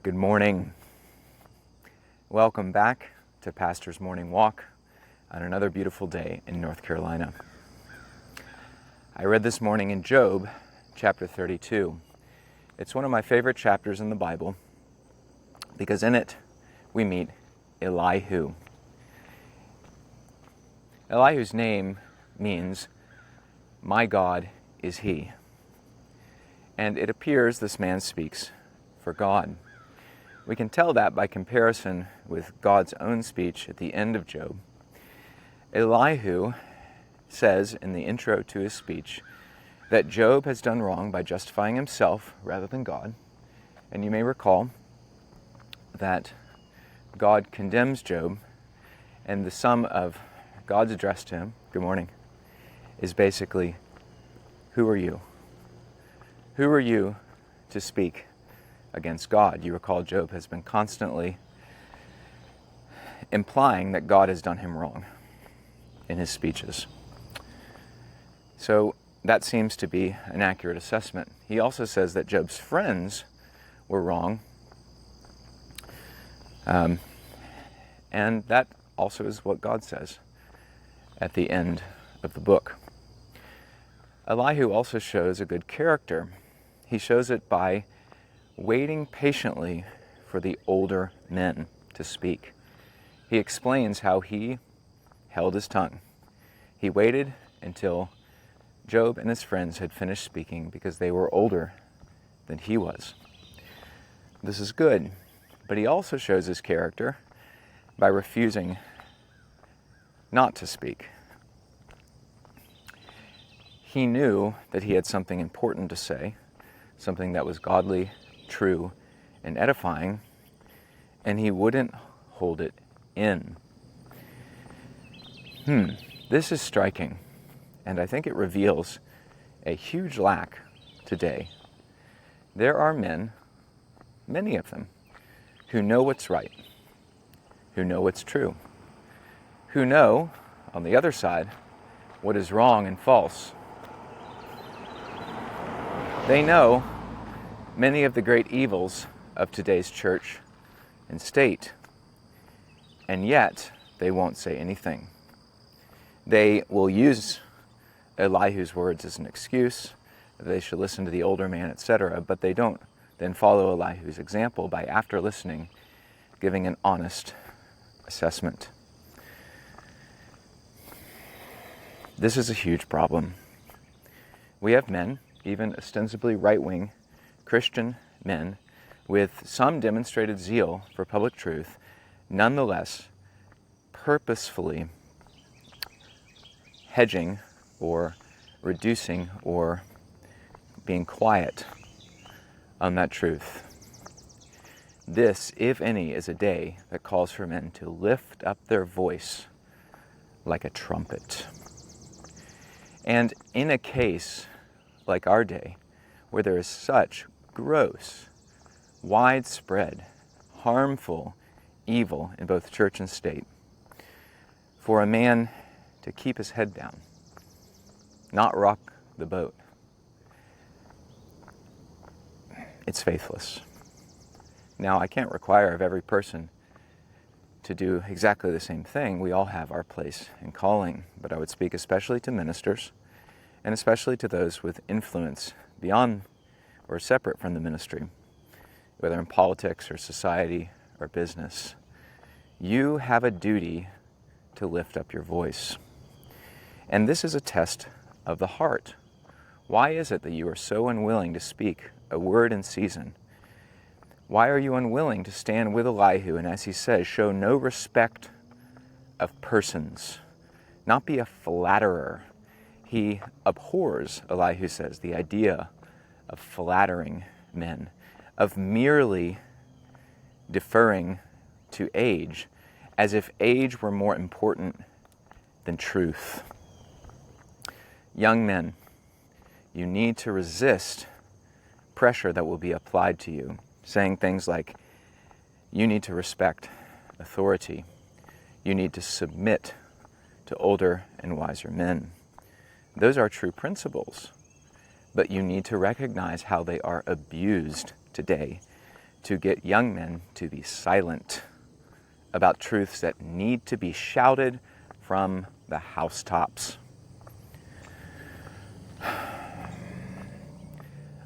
Good morning. Welcome back to Pastor's Morning Walk on another beautiful day in North Carolina. I read this morning in Job, chapter 32. It's one of my favorite chapters in the Bible because in it we meet Elihu. Elihu's name means, "My God is He." And it appears this man speaks for God. We can tell that by comparison with God's own speech at the end of Job. Elihu says in the intro to his speech that Job has done wrong by justifying himself rather than God. And you may recall that God condemns Job, and the sum of God's address to him, good morning, is basically, who are you? Who are you to speak against God? You recall Job has been constantly implying that God has done him wrong in his speeches. So that seems to be an accurate assessment. He also says that Job's friends were wrong, and that also is what God says at the end of the book. Elihu also shows a good character. He shows it by waiting patiently for the older men to speak. He explains how he held his tongue. He waited until Job and his friends had finished speaking because they were older than he was. This is good, but he also shows his character by refusing not to speak. He knew that he had something important to say, something that was godly, true, and edifying, and he wouldn't hold it in. This is striking, and I think it reveals a huge lack today. There are men, many of them, who know what's right, who know what's true, who know, on the other side, what is wrong and false. They know many of the great evils of today's church and state, and yet they won't say anything. They will use Elihu's words as an excuse, they should listen to the older man, etc., but they don't then follow Elihu's example by, after listening, giving an honest assessment. This is a huge problem. We have men, even ostensibly right-wing Christian men, with some demonstrated zeal for public truth, nonetheless purposefully hedging or reducing or being quiet on that truth. This, if any, is a day that calls for men to lift up their voice like a trumpet. And in a case like our day, where there is such gross, widespread, harmful evil in both church and state, for a man to keep his head down, not rock the boat, it's faithless. Now, I can't require of every person to do exactly the same thing. We all have our place and calling, but I would speak especially to ministers and especially to those with influence beyond or separate from the ministry, whether in politics or society or business. You have a duty to lift up your voice. And this is a test of the heart. Why is it that you are so unwilling to speak a word in season? Why are you unwilling to stand with Elihu and, as he says, show no respect of persons, not be a flatterer? He abhors, Elihu says, the idea of flattering men, of merely deferring to age as if age were more important than truth. Young men, you need to resist pressure that will be applied to you, saying things like, you need to respect authority. You need to submit to older and wiser men. Those are true principles, but you need to recognize how they are abused today to get young men to be silent about truths that need to be shouted from the housetops.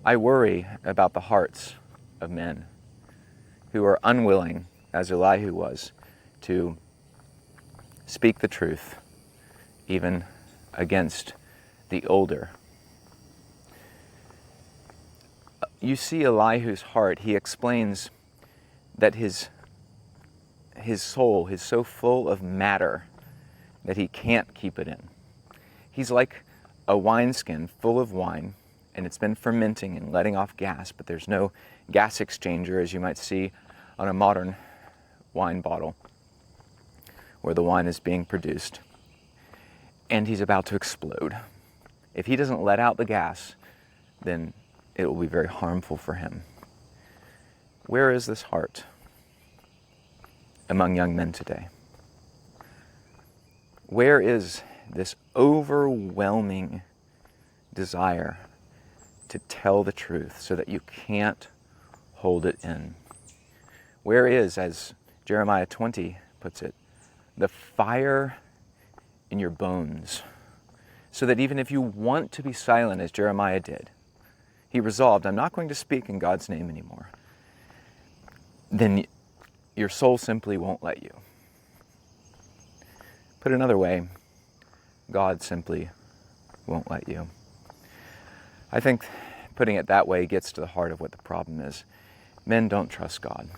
I worry about the hearts of men who are unwilling, as Elihu was, to speak the truth, even against the older. You see Elihu's heart. He explains that his soul is so full of matter that he can't keep it in. He's like a wineskin full of wine, and it's been fermenting and letting off gas, but there's no gas exchanger, as you might see on a modern wine bottle where the wine is being produced. And he's about to explode. If he doesn't let out the gas, then it will be very harmful for him. Where is this heart among young men today? Where is this overwhelming desire to tell the truth so that you can't hold it in? Where is, as Jeremiah 20 puts it, the fire in your bones, so that even if you want to be silent, as Jeremiah did, he resolved, I'm not going to speak in God's name anymore, then your soul simply won't let you. Put another way, God simply won't let you. I think putting it that way gets to the heart of what the problem is. Men don't trust God.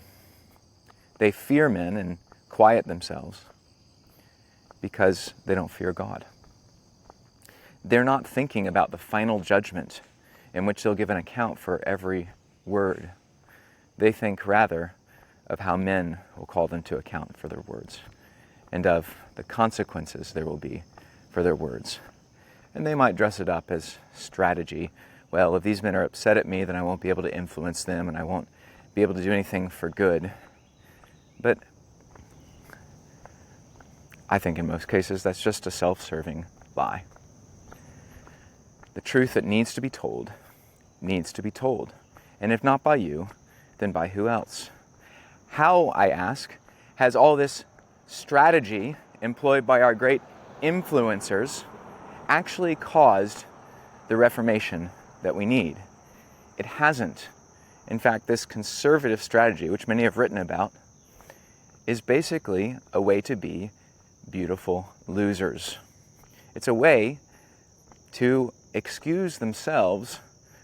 They fear men and quiet themselves because they don't fear God. They're not thinking about the final judgment in which they'll give an account for every word. They think rather of how men will call them to account for their words and of the consequences there will be for their words. And they might dress it up as strategy. Well, if these men are upset at me, then I won't be able to influence them and I won't be able to do anything for good. But I think in most cases that's just a self-serving lie. The truth that needs to be told needs to be told. And if not by you, then by who else? How, I ask, has all this strategy employed by our great influencers actually caused the reformation that we need? It hasn't. In fact, this conservative strategy, which many have written about, is basically a way to be beautiful losers. It's a way to excuse themselves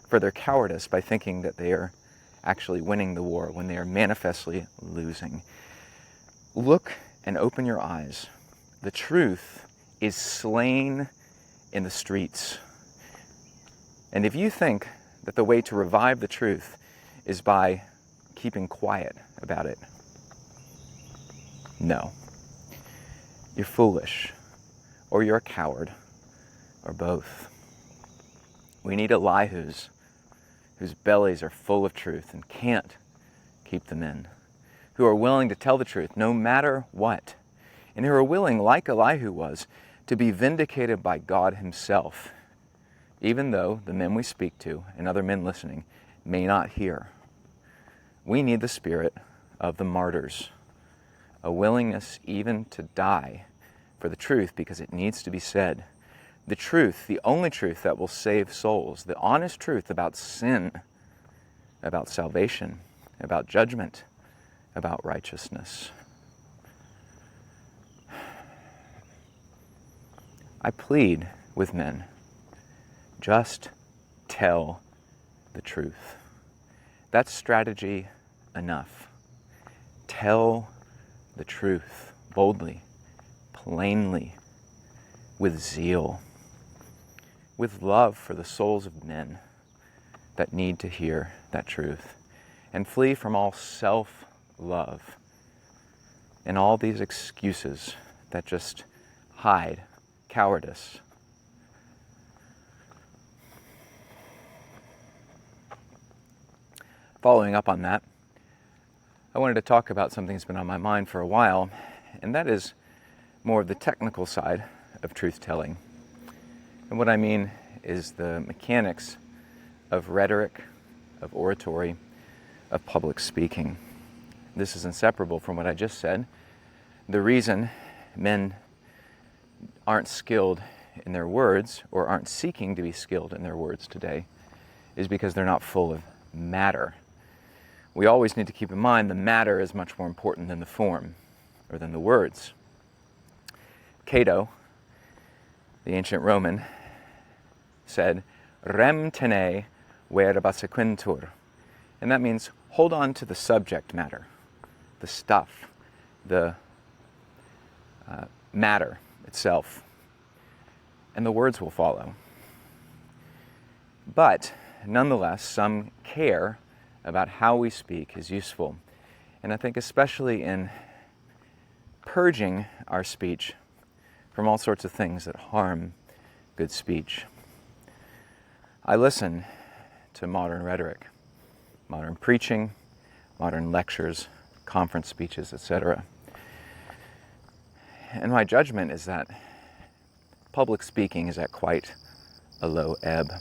for their cowardice by thinking that they are actually winning the war when they are manifestly losing. Look and open your eyes. The truth is slain in the streets. And if you think that the way to revive the truth is by keeping quiet about it, no. You're foolish, or you're a coward, or both. We need Elihus whose bellies are full of truth and can't keep them in, who are willing to tell the truth no matter what, and who are willing, like Elihu was, to be vindicated by God himself, even though the men we speak to and other men listening may not hear. We need the spirit of the martyrs, a willingness even to die for the truth because it needs to be said. The truth, the only truth that will save souls, the honest truth about sin, about salvation, about judgment, about righteousness. I plead with men, just tell the truth. That's strategy enough. Tell the truth boldly, plainly, with zeal, with love for the souls of men that need to hear that truth, and flee from all self-love and all these excuses that just hide cowardice. Following up on that, I wanted to talk about something that's been on my mind for a while, and that is more of the technical side of truth-telling. And what I mean is the mechanics of rhetoric, of oratory, of public speaking. This is inseparable from what I just said. The reason men aren't skilled in their words, or aren't seeking to be skilled in their words today, is because they're not full of matter. We always need to keep in mind the matter is much more important than the form, or than the words. Cato, the ancient Roman, said, rem tene verba sequentur. And that means hold on to the subject matter, the stuff, the matter itself, and the words will follow. But nonetheless, some care about how we speak is useful. And I think especially in purging our speech from all sorts of things that harm good speech. I listen to modern rhetoric, modern preaching, modern lectures, conference speeches, etc. And my judgment is that public speaking is at quite a low ebb.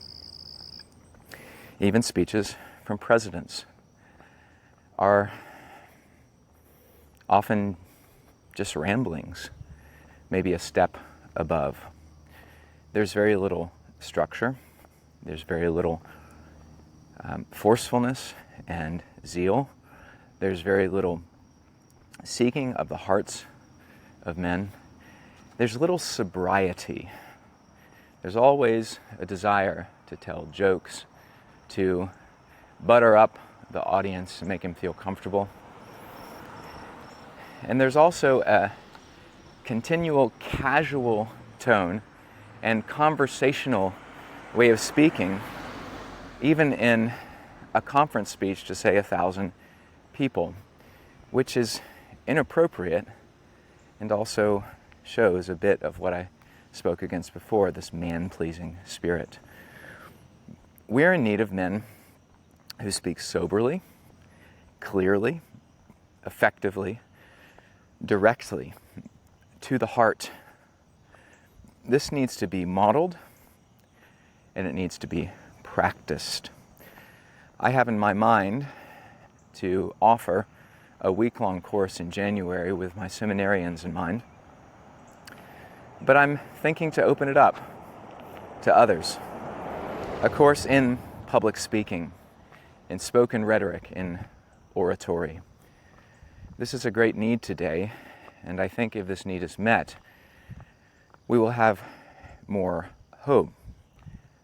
Even speeches from presidents are often just ramblings, maybe a step above. There's very little structure. There's very little forcefulness and zeal. There's very little seeking of the hearts of men. There's little sobriety. There's always a desire to tell jokes, to butter up the audience and make him feel comfortable. And there's also a continual casual tone and conversational way of speaking, even in a conference speech to, say, 1,000 people, which is inappropriate and also shows a bit of what I spoke against before, this man-pleasing spirit. We're in need of men who speak soberly, clearly, effectively, directly, to the heart. This needs to be modeled, and it needs to be practiced. I have in my mind to offer a week-long course in January with my seminarians in mind, but I'm thinking to open it up to others. A course in public speaking, in spoken rhetoric, in oratory. This is a great need today, and I think if this need is met, we will have more hope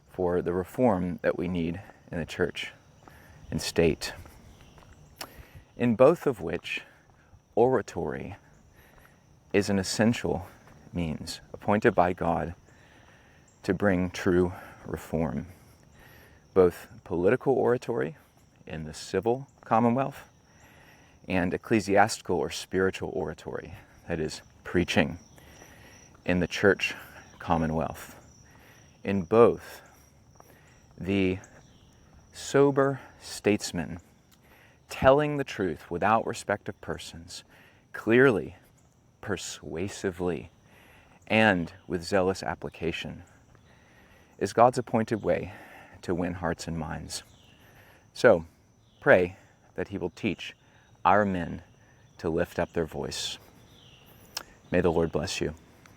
for the reform that we need in the church and state. In both of which, oratory is an essential means appointed by God to bring true reform. Both political oratory in the civil commonwealth and ecclesiastical or spiritual oratory, that is, preaching, in the church commonwealth. In both, the sober statesman telling the truth without respect of persons, clearly, persuasively, and with zealous application, is God's appointed way to win hearts and minds. So, pray that He will teach our men to lift up their voice. May the Lord bless you.